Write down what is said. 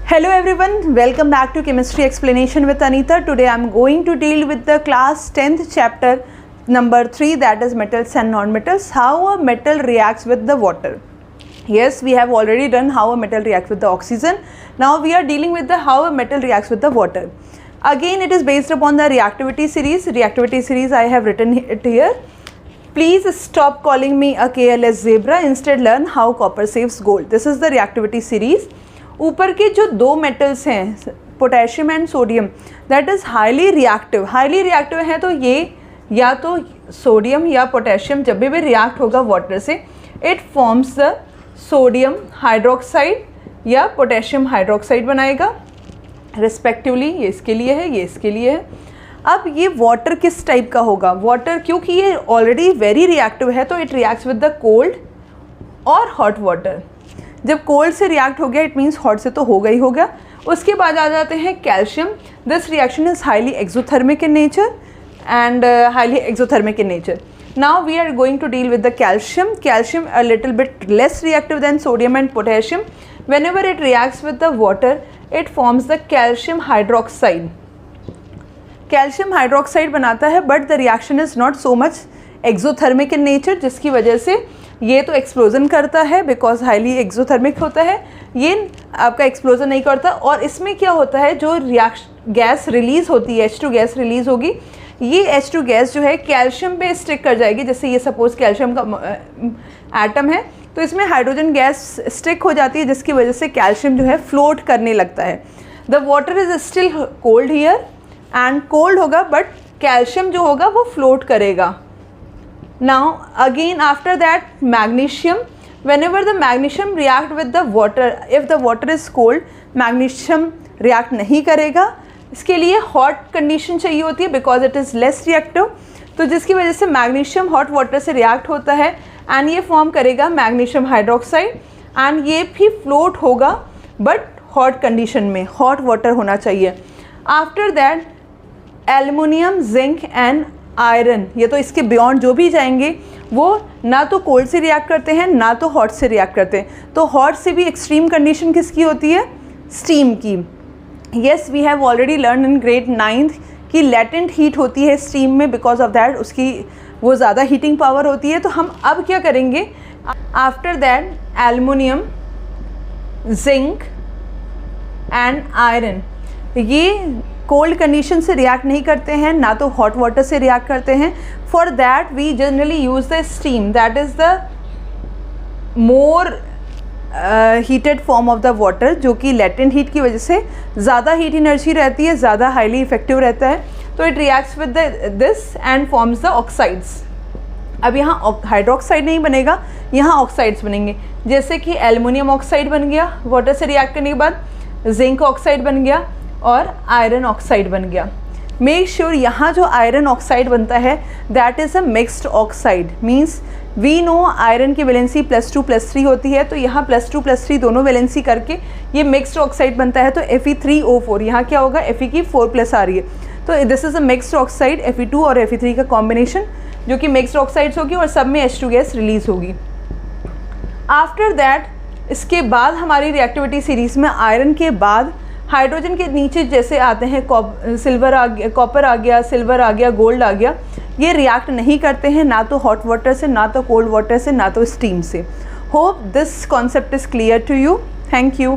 Hello everyone, welcome back to Chemistry Explanation with Anita. Today I am going to deal with the class 10th chapter number 3, that is metals and non-metals, how a metal reacts with the water. Yes, we have already done how a metal reacts with the oxygen. Now we are dealing with the how a metal reacts with the water. Again it is based upon the reactivity series. Reactivity series I have written it here. Please stop calling me a KLS zebra, instead learn how copper saves gold. This is the reactivity series. ऊपर के जो दो metals हैं potassium and sodium, that is highly reactive है, तो ये या तो सोडियम या पोटेशियम जब भी रिएक्ट होगा वाटर से, it forms the sodium hydroxide या पोटेशियम हाइड्रोक्साइड बनाएगा रिस्पेक्टिवली. ये इसके लिए है, ये इसके लिए है. अब ये वाटर किस टाइप का होगा? वाटर क्योंकि ये ऑलरेडी वेरी रिएक्टिव है तो it reacts with the cold और हॉट वाटर. जब कोल्ड से रिएक्ट हो गया इट मीन्स हॉट से तो होगा ही होगा. उसके बाद आ जाते हैं calcium. This reaction is highly exothermic in nature and highly exothermic in nature. Now we are going to deal with the calcium. Calcium a little bit less reactive than sodium and potassium. whenever it reacts with the water it forms the calcium hydroxide. Calcium hydroxide बनाता है but the reaction is not so much exothermic in nature, जिसकी वजह से ये तो explosion करता है because highly exothermic होता है, ये आपका एक्सप्लोजन नहीं करता. और इसमें क्या होता है, जो गैस रिलीज़ होती है H2 गैस रिलीज़ होगी, ये H2 गैस जो है कैल्शियम पे स्टिक कर जाएगी. जैसे ये सपोज कैल्शियम का एटम है तो इसमें हाइड्रोजन गैस स्टिक हो जाती है, जिसकी वजह से कैल्शियम जो है फ्लोट करने लगता है. The water is still cold here and cold होगा बट कैल्शियम जो होगा वो फ्लोट करेगा. Now again after that magnesium, whenever the magnesium react with the water, if the water is cold, magnesium react नहीं करेगा. इसके लिए hot condition चाहिए होती है because it is less reactive. तो जिसकी वजह से magnesium hot water से react होता है and ये form करेगा magnesium hydroxide and ये भी float होगा but hot condition में, hot water होना चाहिए. After that aluminium, zinc and iron, ये तो इसके बियॉन्ड जो भी जाएंगे वो ना तो कोल्ड से रिएक्ट करते हैं ना तो हॉट से रिएक्ट करते हैं. तो हॉट से भी एक्सट्रीम कंडीशन किसकी होती है? स्टीम की. Yes, we have already learn in grade 9th कि लेटेंट हीट होती है स्टीम में, बिकॉज ऑफ दैट उसकी वो ज़्यादा हीटिंग पावर होती है. तो हम अब क्या करेंगे, after that aluminium, zinc and iron, ये कोल्ड कंडीशन से रिएक्ट नहीं करते हैं ना तो हॉट वाटर से रिएक्ट करते हैं. For that we generally use the steam, that is the more heated form of the water, जो कि लेटेंट हीट की वजह से ज़्यादा हीट एनर्जी रहती है, ज़्यादा हाईली इफेक्टिव रहता है. तो it reacts with this and forms the oxides. अब यहाँ हाइड्रोक्साइड नहीं बनेगा, यहाँ ऑक्साइड्स बनेंगे. जैसे कि एल्युमिनियम ऑक्साइड बन गया वाटर से रिएक्ट करने के बाद, जिंक ऑक्साइड बन गया और आयरन ऑक्साइड बन गया. मेक श्योर यहाँ जो आयरन ऑक्साइड बनता है that is a mixed oxide. Means we know iron की वैलेंसी +2+3 होती है, तो यहाँ +2+3 दोनों वैलेंसी करके ये मिक्स्ड ऑक्साइड बनता है. तो Fe3O4, यहाँ क्या होगा, Fe की 4+ आ रही है, तो this is a mixed oxide. Fe2 और Fe3 का कॉम्बिनेशन जो कि मिक्स्ड ऑक्साइड्स होगी और सब में H2 गैस रिलीज होगी. आफ्टर दैट इसके बाद हमारी रिएक्टिविटी सीरीज़ में आयरन के बाद हाइड्रोजन के नीचे जैसे आते हैं सिल्वर आ गया, कॉपर आ गया, सिल्वर आ गया, गोल्ड आ गया, ये रिएक्ट नहीं करते हैं ना तो हॉट वाटर से ना तो कोल्ड वाटर से ना तो स्टीम से. Hope this concept is clear to you. Thank you.